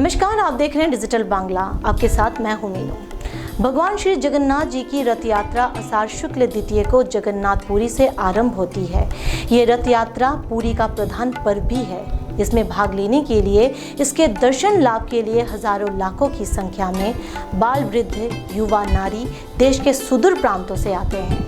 नमस्कार, आप देख रहे हैं डिजिटल बांग्ला। आपके साथ मैं हूं मीनू। भगवान श्री जगन्नाथ जी की रथ यात्रा आषाढ़ शुक्ल द्वितीय को जगन्नाथपुरी से आरंभ होती है। ये रथ यात्रा पुरी का प्रधान पर्व भी है। इसमें भाग लेने के लिए, इसके दर्शन लाभ के लिए हजारों लाखों की संख्या में बाल, वृद्ध, युवा, नारी देश के सुदूर प्रांतों से आते हैं।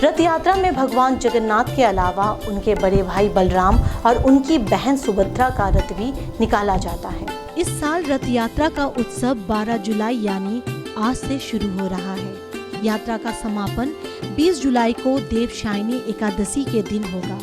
रथ यात्रा में भगवान जगन्नाथ के अलावा उनके बड़े भाई बलराम और उनकी बहन सुभद्रा का रथ भी निकाला जाता है। इस साल रथ यात्रा का उत्सव 12 जुलाई यानी आज से शुरू हो रहा है। यात्रा का समापन 20 जुलाई को देवशायनी एकादशी के दिन होगा।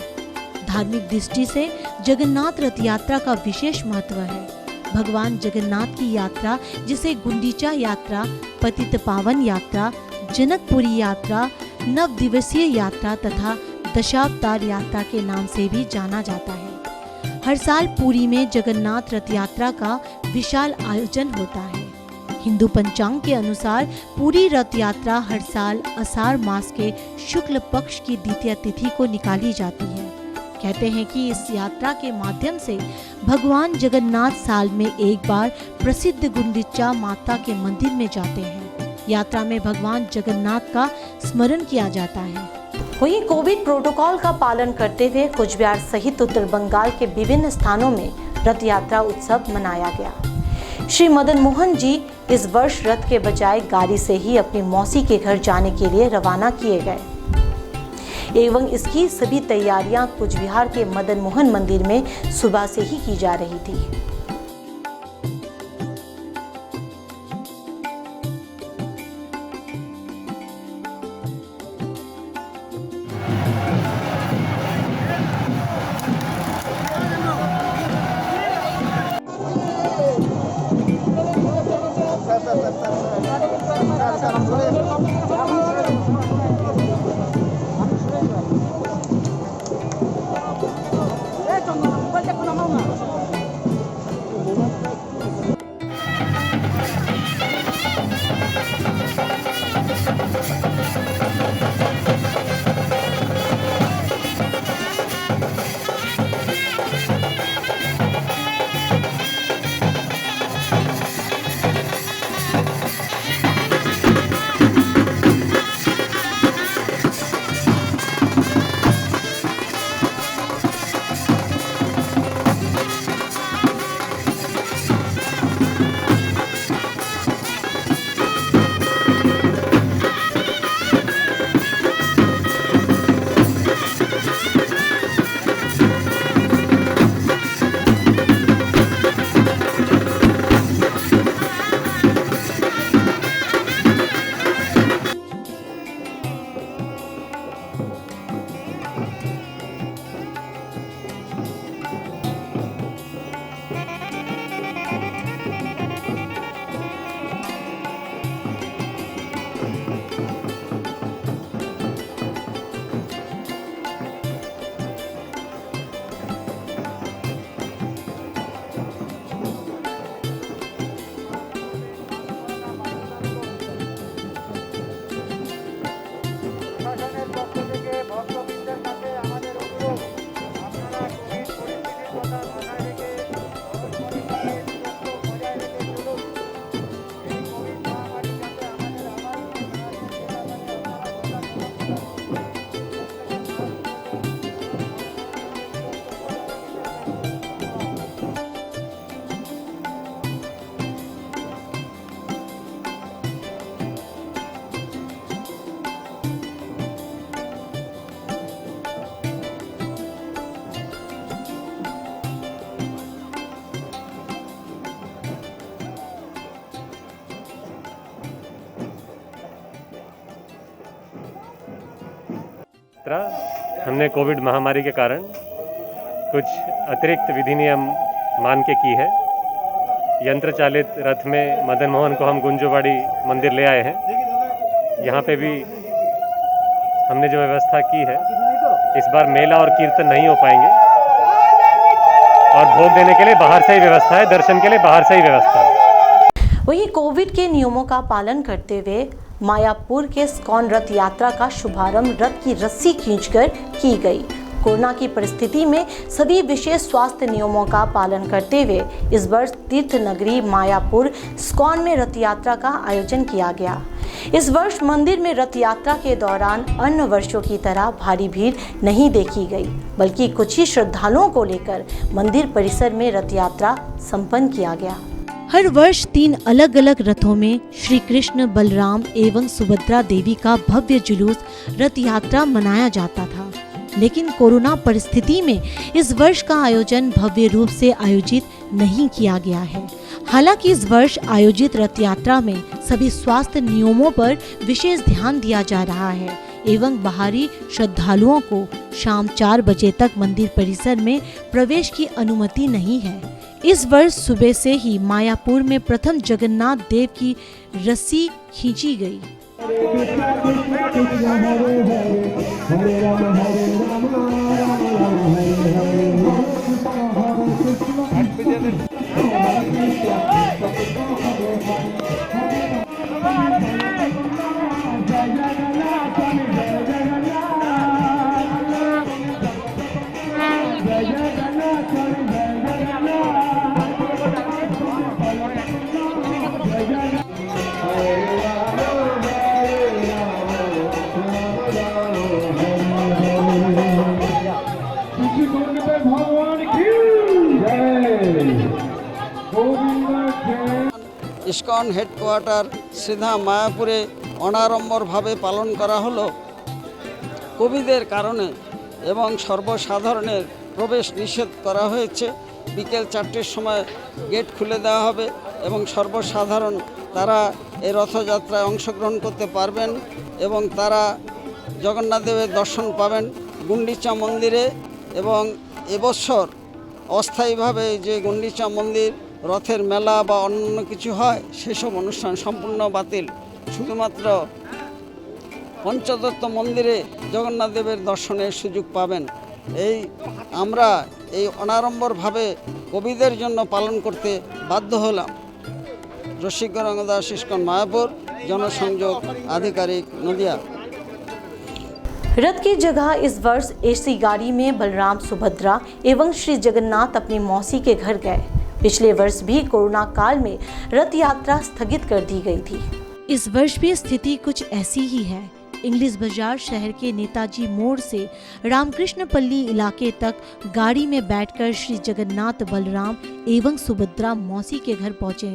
धार्मिक दृष्टि से जगन्नाथ रथ यात्रा का विशेष महत्व है। भगवान जगन्नाथ की यात्रा, जिसे गुंडीचा यात्रा, पतित पावन यात्रा, जनकपुरी यात्रा, नव दिवसीय यात्रा तथा दशावतार यात्रा के नाम से भी जाना जाता है। हर साल पुरी में जगन्नाथ रथ यात्रा का विशाल आयोजन होता है। हिंदू पंचांग के अनुसार पुरी रथ यात्रा हर साल आषाढ़ मास के शुक्ल पक्ष की द्वितीय तिथि को निकाली जाती है। कहते हैं कि इस यात्रा के माध्यम से भगवान जगन्नाथ साल में एक बार प्रसिद्ध गुंडीचा माता के मंदिर में जाते हैं। यात्रा में भगवान जगन्नाथ का स्मरण किया जाता है। वहीं कोविड प्रोटोकॉल का पालन करते हुए कुछ बिहार सहित उत्तर बंगाल के विभिन्न स्थानों में रथ यात्रा उत्सव मनाया गया। श्री मदन मोहन जी इस वर्ष रथ के बजाय गाड़ी से ही अपनी मौसी के घर जाने के लिए रवाना किए गए एवं इसकी सभी तैयारियां कुछ बिहार के मदन मोहन मंदिर में सुबह से ही की जा रही थी। हमने कोविड महामारी के कारण कुछ अतिरिक्त विधि नियम मान के की है। यंत्र चालित रथ में मदन मोहन को हम गुंजोबाड़ी मंदिर ले आए हैं। यहाँ पे भी हमने जो व्यवस्था की है, इस बार मेला और कीर्तन नहीं हो पाएंगे और भोग देने के लिए बाहर से ही व्यवस्था है, दर्शन के लिए बाहर से ही व्यवस्था है। वहीं कोविड के नियमों का पालन करते हुए मायापुर के स्कॉन रथ यात्रा का शुभारंभ रथ की रस्सी खींचकर की गई। कोरोना की परिस्थिति में सभी विशेष स्वास्थ्य नियमों का पालन करते हुए इस वर्ष तीर्थ नगरी मायापुर इस्कॉन में रथ यात्रा का आयोजन किया गया। इस वर्ष मंदिर में रथ यात्रा के दौरान अन्य वर्षों की तरह भारी भीड़ नहीं देखी गई, बल्कि कुछ ही श्रद्धालुओं को लेकर मंदिर परिसर में रथ यात्रा संपन्न किया गया। हर वर्ष 3 अलग अलग रथों में श्री कृष्ण, बलराम एवं सुभद्रा देवी का भव्य जुलूस रथ यात्रा मनाया जाता था, लेकिन कोरोना परिस्थिति में इस वर्ष का आयोजन भव्य रूप से आयोजित नहीं किया गया है। हालांकि इस वर्ष आयोजित रथ यात्रा में सभी स्वास्थ्य नियमों पर विशेष ध्यान दिया जा रहा है एवं बाहरी श्रद्धालुओं को शाम 4 बजे तक मंदिर परिसर में प्रवेश की अनुमति नहीं है। इस वर्ष सुबह से ही मायापुर में प्रथम जगन्नाथ देव की रस्सी खींची गई। ইস্কন হেডকোয়ার্টার সিধা মায়াপুরে অনাড়ম্বরভাবে পালন করা হলো। কোভিডের কারণে এবং সর্বসাধারণের প্রবেশ নিষেধ করা হয়েছে। বিকেল 4টের সময় গেট খুলে দেওয়া হবে এবং সর্বসাধারণ তারা এই রথযাত্রায় অংশগ্রহণ করতে পারবেন এবং তারা জগন্নাথ দেবের দর্শন পাবেন গুন্ডিচা মন্দিরে। এবং এবছর অস্থায়ীভাবে যে গুন্ডিচা মন্দির রথের মেলা বা অন্য কিছু হয় সেসব অনুষ্ঠান সম্পূর্ণ বাতিল। শুধুমাত্র পঞ্চদত্ত মন্দিরে জগন্নাথ দেবের দর্শনের সুযোগ পাবেন। এই আমরা এই অনাড়ম্বরভাবে কোভিডের জন্য পালন করতে বাধ্য হলাম। রসিক গৌরাঙ্গ দাস, ইস্কন मायापुर, जनसंयोग आधिकारिक नदिया। रथ की जगह इस वर्ष एसी गाड़ी में बलराम, सुभद्रा एवं श्री जगन्नाथ अपनी मौसी के घर गए। पिछले वर्ष भी कोरोना काल में रथ यात्रा स्थगित कर दी गई थी। इस वर्ष भी स्थिति कुछ ऐसी ही है। इंग्लिश बाजार शहर के नेताजी मोड़ से रामकृष्णपल्ली इलाके तक गाड़ी में बैठकर श्री जगन्नाथ, बलराम एवं सुभद्रा मौसी के घर पहुंचे।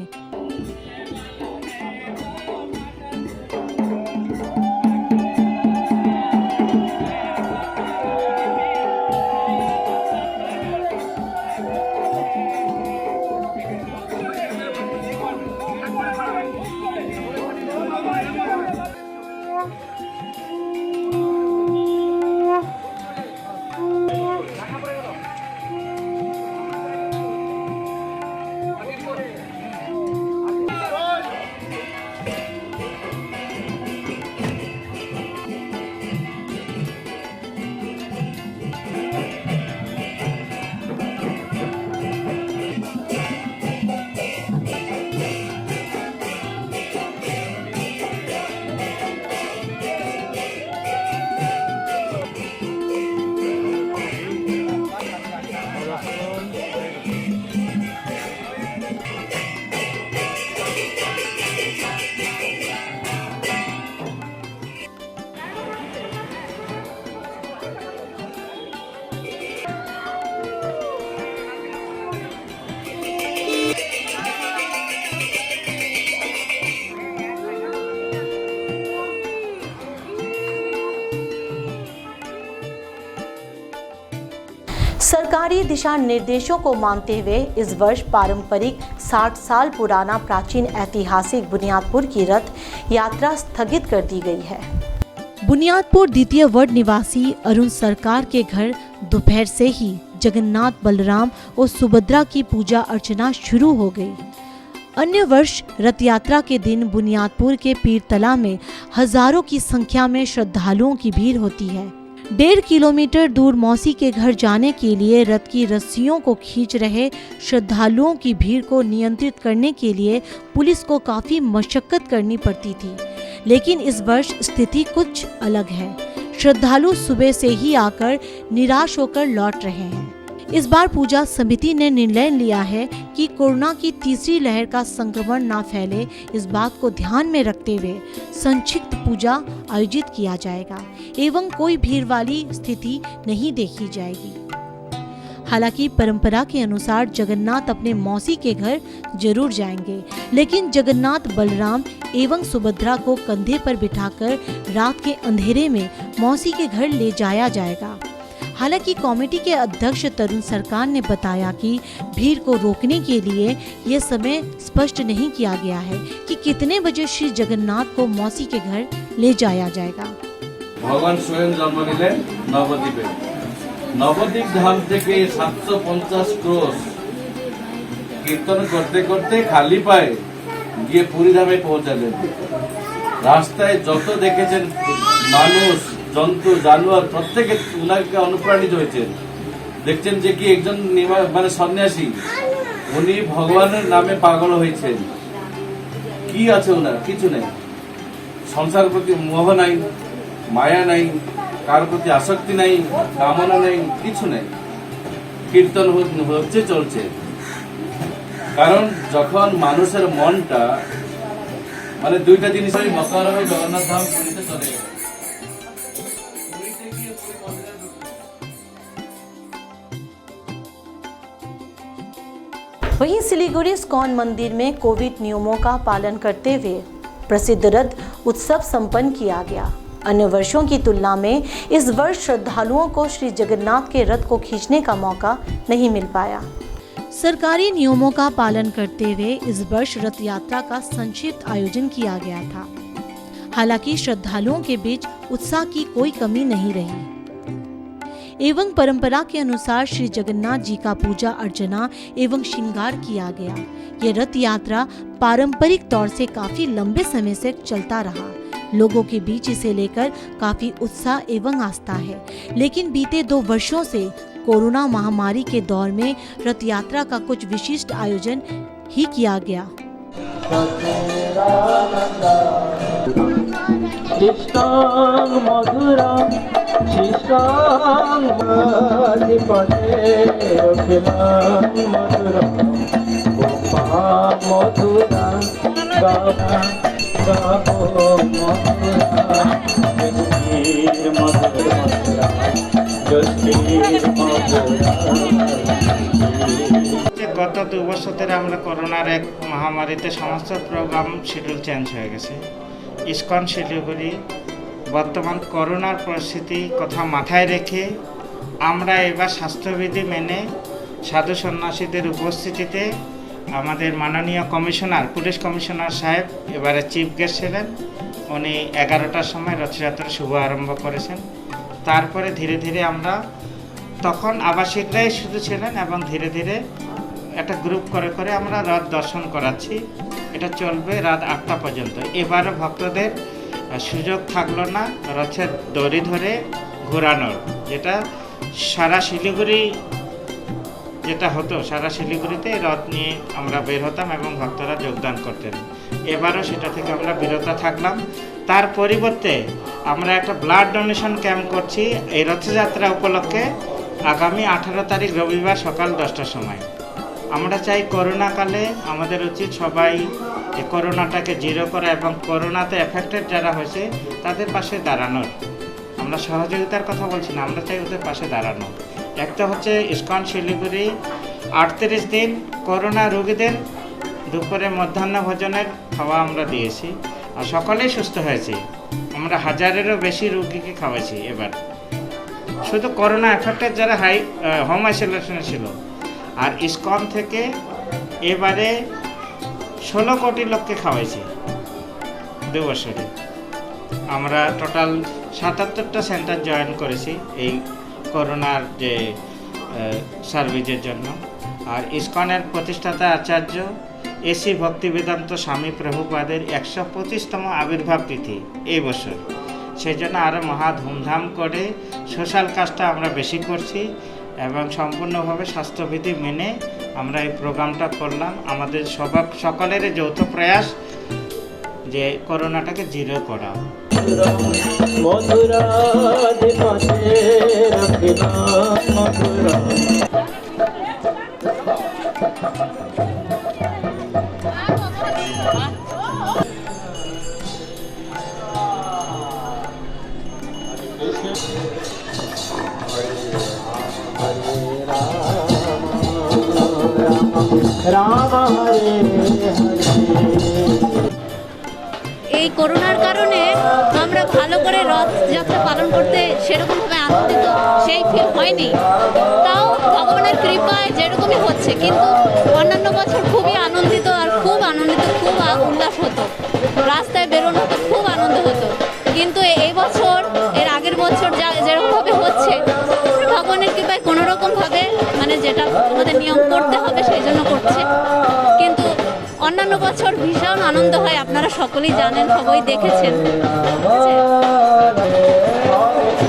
सरकारी दिशा निर्देशों को मानते हुए इस वर्ष पारंपरिक 60 साल पुराना प्राचीन ऐतिहासिक बुनियादपुर की रथ यात्रा स्थगित कर दी गई है। बुनियादपुर द्वितीय वार्ड निवासी अरुण सरकार के घर दोपहर से ही जगन्नाथ, बलराम और सुभद्रा की पूजा अर्चना शुरू हो गई। अन्य वर्ष रथ यात्रा के दिन बुनियादपुर के पीरतला में हजारों की संख्या में श्रद्धालुओं की भीड़ होती है। 1.5 किलोमीटर दूर मौसी के घर जाने के लिए रथ की रस्सियों को खींच रहे श्रद्धालुओं की भीड़ को नियंत्रित करने के लिए पुलिस को काफी मशक्कत करनी पड़ती थी, लेकिन इस वर्ष स्थिति कुछ अलग है। श्रद्धालु सुबह से ही आकर निराश होकर लौट रहे हैं। इस बार पूजा समिति ने निर्णय लिया है कि कोरोना की तीसरी लहर का संक्रमण न फैले, इस बात को ध्यान में रखते हुए संक्षिप्त पूजा आयोजित किया जाएगा एवं कोई भीड़ वाली स्थिति नहीं देखी जाएगी। हालांकि परंपरा के अनुसार जगन्नाथ अपने मौसी के घर जरूर जाएंगे, लेकिन जगन्नाथ बलराम एवं सुभद्रा को कंधे पर बिठाकर रात के अंधेरे में मौसी के घर ले जाया जाएगा। हालांकि कमेटी के अध्यक्ष तरुण सरकार ने बताया कि भीड़ को रोकने के लिए ये समय स्पष्ट नहीं किया गया है कि कितने बजे श्री जगन्नाथ को मौसी के घर ले जाया जाएगा। भगवान स्वयं जन्म निलेन नवद्वीपे, नवद्वीप धाम থেকে 750 ক্রোশ কীর্তন করতে করতে খালি পায়ে গিয়ে পুরী ধামে পৌঁছালেন। রাস্তায় যত দেখেছেন মানুষ, জন্তু, জানোয়ার প্রত্যেকে উনাকে অনুপ্রাণিত হয়েছেন। দেখছেন যে কি একজন মানে সন্ন্যাসী, উনি ভগবানের নামে পাগল হয়েছেন। কি আছে ওনার? কিছু নেই, সংসার প্রতি মোহ নাই, মায়া নাই, কার প্রতি আসক্তি নাই, কামনা নেই, কিছু নেই। কীর্তন হচ্ছে, চলছে। কারণ যখন মানুষের মনটা মানে দুইটা জিনিসই মকারমে জগন্নাথ ধাম পুরীতে চলে গেল। वहीं सिलीगुड़ी इस्कॉन मंदिर में कोविड नियमों का पालन करते हुए प्रसिद्ध रथ उत्सव संपन्न किया गया। अन्य वर्षों की तुलना में इस वर्ष श्रद्धालुओं को श्री जगन्नाथ के रथ को खींचने का मौका नहीं मिल पाया। सरकारी नियमों का पालन करते हुए इस वर्ष रथ यात्रा का संक्षिप्त आयोजन किया गया था। हालांकि श्रद्धालुओं के बीच उत्साह की कोई कमी नहीं रही एवं परंपरा के अनुसार श्री जगन्नाथ जी का पूजा अर्चना एवं श्रृंगार किया गया। ये रथ यात्रा पारंपरिक तौर से काफी लंबे समय से चलता रहा। लोगों के बीच इसे लेकर काफी उत्साह एवं आस्था है, लेकिन बीते 2 वर्षों से कोरोना महामारी के दौर में रथ यात्रा का कुछ विशिष्ट आयोजन ही किया गया। গত 2 বছর ধরে আমরা করোনার এক মহামারীতে সমস্ত প্রোগ্রাম শিডিউল চেঞ্জ হয়ে গেছে। ইসকন শিলিগুড়ি বর্তমান করোনার পরিস্থিতি কথা মাথায় রেখে আমরা এবার স্বাস্থ্যবিধি মেনে সাধু সন্ন্যাসীদের উপস্থিতিতে আমাদের মাননীয় কমিশনার, পুলিশ কমিশনার সাহেব এবারে চিফ গেস্ট ছিলেন। উনি 11টার সময় রথযাত্রা শুভ আরম্ভ করেছেন। তারপরে ধীরে ধীরে আমরা তখন আবাসিকরাই শুধু ছিলেন এবং ধীরে ধীরে একটা গ্রুপ করে করে আমরা রথ দর্শন করাচ্ছি। এটা চলবে রাত 8টা পর্যন্ত। এবারও ভক্তদের সুযোগ থাকলো না রথের দড়ি ধরে ঘোরানোর, যেটা সারা শিলিগুড়ি যেটা হতো, সারা শিলিগুড়িতে রথ নিয়ে আমরা বের হতাম এবং ভক্তরা যোগদান করতেন। এবারও সেটা থেকে আমরা বিরত থাকলাম। তার পরিবর্তে আমরা একটা ব্লাড ডোনেশন ক্যাম্প করছি এই রথযাত্রা উপলক্ষে আগামী 18 তারিখ রবিবার সকাল 10টার সময়। আমরা চাই করোনাকালে আমাদের উচিত সবাই এই করোনাটাকে জিরো করা এবং করোনাতে এফেক্টেড যারা হয়েছে তাদের পাশে দাঁড়ানোর। আমরা সহযোগিতার কথা বলছি না, আমরা চাই ওদের পাশে দাঁড়ানো। একটা হচ্ছে ইসকন শিলিগুড়ি 38 দিন করোনা রোগীদের দুপুরে মধ্যাহ্ন ভোজনের খাওয়া আমরা দিয়েছি আর সকলেই সুস্থ হয়েছে। আমরা 1000-এরও বেশি রোগীকে খাওয়াইছি এবার, শুধু করোনা এফেক্টেড যারা হোম আইসোলেশনে ছিল। আর ইসকন থেকে এবারে 16 কোটি লোককে খাওয়াইছি 2 বছরে। আমরা টোটাল 77টা সেন্টার জয়েন করেছি এই করোনার যে সার্ভিসের জন্য। আর ইসকনের প্রতিষ্ঠাতা আচার্য এসি ভক্তিবেদান্ত স্বামী প্রভুপাদের 125তম আবির্ভাব তিথি এই বছর, সেই জন্য আরও মহা ধুমধাম করে সোশ্যাল কাজটা আমরা বেশি করছি এবং সম্পূর্ণভাবে স্বাস্থ্যবিধি মেনে আমরা এই প্রোগ্রামটা করলাম। আমাদের সকলের যৌথ প্রয়াস যে করোনাটাকে জিরো করা। मथुरा मथुरा पथे रखना मथुरा। রাম হরে এই করোনার কারণে আমরা ভালো করে রথযাত্রা পালন করতে সেরকমভাবে আনন্দিত সেই ফিল হয়নি। তাও ভগবানের কৃপায় যেরকমই হচ্ছে, কিন্তু অন্যান্য বছর খুবই আনন্দিত আর খুব আনন্দিত, খুব উল্লাস হতো, রাস্তায় বেরোনো হতো, খুব আনন্দ হতো। কিন্তু এই বছর এর আগের বছর যেরকমভাবে হচ্ছে, ভগবানের কৃপায় কোনোরকমভাবে মানে যেটা আমাদের নিয়ম করতে হবে সেই জন্য করছে। কিন্তু অন্যান্য বছর ভীষণ আনন্দ হয়, আপনারা সকলেই জানেন, সবাই দেখেছেন।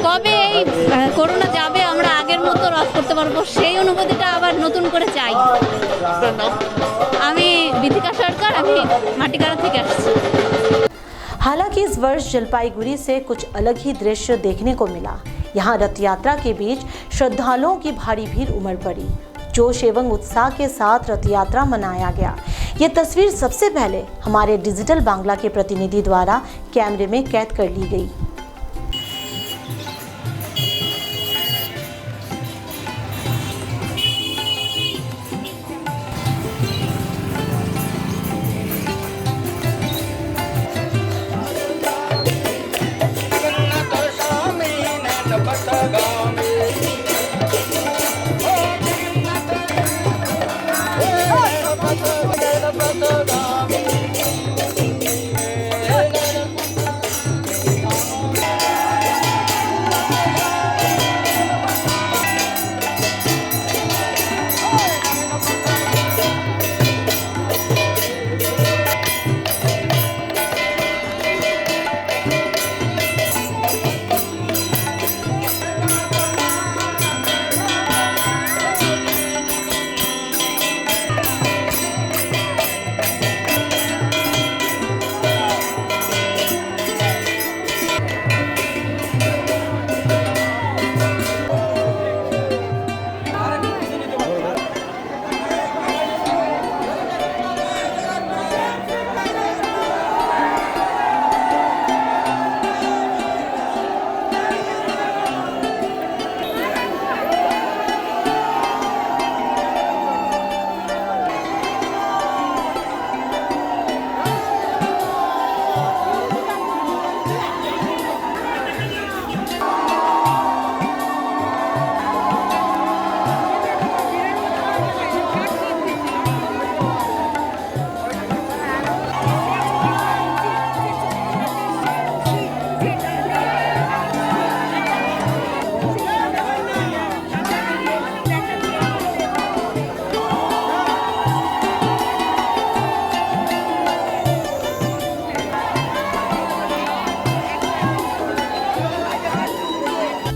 কবে এই করোনা যাবে, আমরা আগের মতো রথ করতে পারবো, সেই অনুভূতিটা আবার নতুন করে চাই। আমি বিথিকা সরকার, আমি মাটিকাড়া থেকে আসছি। हालांकि इस वर्ष जलपाईगुड़ी से कुछ अलग ही दृश्य देखने को मिला। यहाँ रथ यात्रा के बीच श्रद्धालुओं की भारी भीड़ उमड़ पड़ी। जोश एवं उत्साह के साथ रथ यात्रा मनाया गया। ये तस्वीर सबसे पहले हमारे डिजिटल बांग्ला के प्रतिनिधि द्वारा कैमरे में कैद कर ली गई।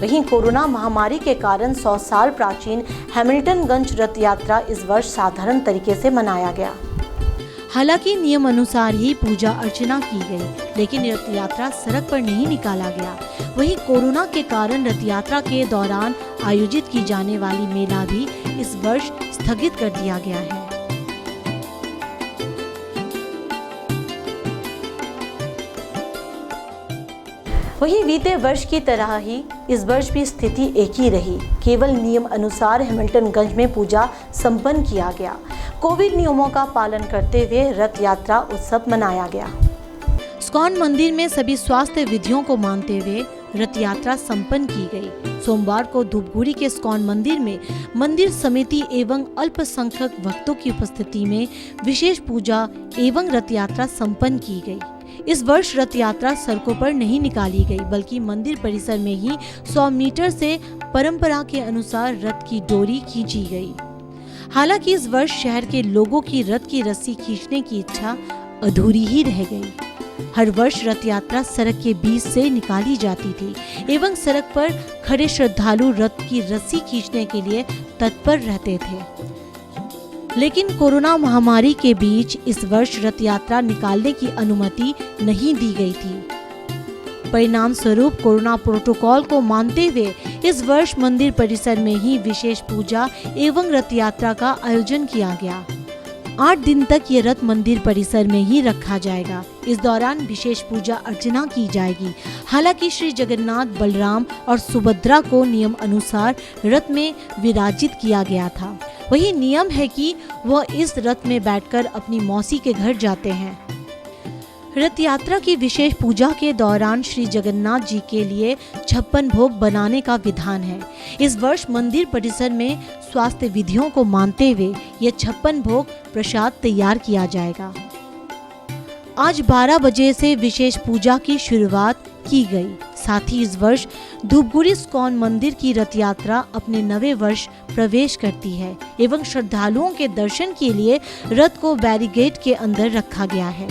वहीं कोरोना महामारी के कारण 100 साल प्राचीन हैमिल्टनगंज रथ यात्रा इस वर्ष साधारण तरीके से मनाया गया। हालांकि नियम अनुसार ही पूजा अर्चना की गई, लेकिन रथ यात्रा सड़क पर नहीं निकाला गया। वहीं कोरोना के कारण रथ यात्रा के दौरान आयोजित की जाने वाली मेला भी इस वर्ष स्थगित कर दिया गया है। वहीं बीते वर्ष की तरह ही इस वर्ष भी स्थिति एक ही रही। केवल नियम अनुसार हैमिल्टनगंज में पूजा संपन्न किया गया। कोविड नियमों का पालन करते हुए रथ यात्रा उत्सव मनाया गया। इस्कॉन मंदिर में सभी स्वास्थ्य विधियों को मानते हुए रथ यात्रा संपन्न की गई। सोमवार को धूपगुड़ी के इस्कॉन मंदिर में मंदिर समिति एवं अल्पसंख्यक भक्तों की उपस्थिति में विशेष पूजा एवं रथ यात्रा संपन्न की गई। इस वर्ष रथ यात्रा सड़कों पर नहीं निकाली गई, बल्कि मंदिर परिसर में ही 100 मीटर से परंपरा के अनुसार रथ की डोरी खींची गई। हालांकि इस वर्ष शहर के लोगों की रथ की रस्सी खींचने की इच्छा अधूरी ही रह गई। हर वर्ष रथ यात्रा सड़क के बीच से निकाली जाती थी एवं सड़क पर खड़े श्रद्धालु रथ की रस्सी खींचने के लिए तत्पर रहते थे। लेकिन कोरोना महामारी के बीच इस वर्ष रथ यात्रा निकालने की अनुमति नहीं दी गई थी। परिणाम स्वरूप कोरोना प्रोटोकॉल को मानते हुए इस वर्ष मंदिर परिसर में ही विशेष पूजा एवं रथ यात्रा का आयोजन किया गया। 8 दिन तक ये रथ मंदिर परिसर में ही रखा जाएगा। इस दौरान विशेष पूजा अर्चना की जाएगी। हालांकि श्री जगन्नाथ, बलराम और सुभद्रा को नियम अनुसार रथ में विराजित किया गया था। वही नियम है कि वह इस रथ में बैठकर अपनी मौसी के घर जाते हैं। रथ यात्रा की विशेष पूजा के दौरान श्री जगन्नाथ जी के लिए 56 भोग बनाने का विधान है। इस वर्ष मंदिर परिसर में स्वास्थ्य विधियों को मानते हुए ये 56 भोग प्रसाद तैयार किया जाएगा। आज 12 बजे से विशेष पूजा की शुरुआत की गई। साथ ही इस वर्ष धूपगुड़ी इस्कॉन मंदिर की रथ यात्रा अपने नवे वर्ष प्रवेश करती है एवं श्रद्धालुओं के दर्शन के लिए रथ को बैरिकेड के अंदर रखा गया है।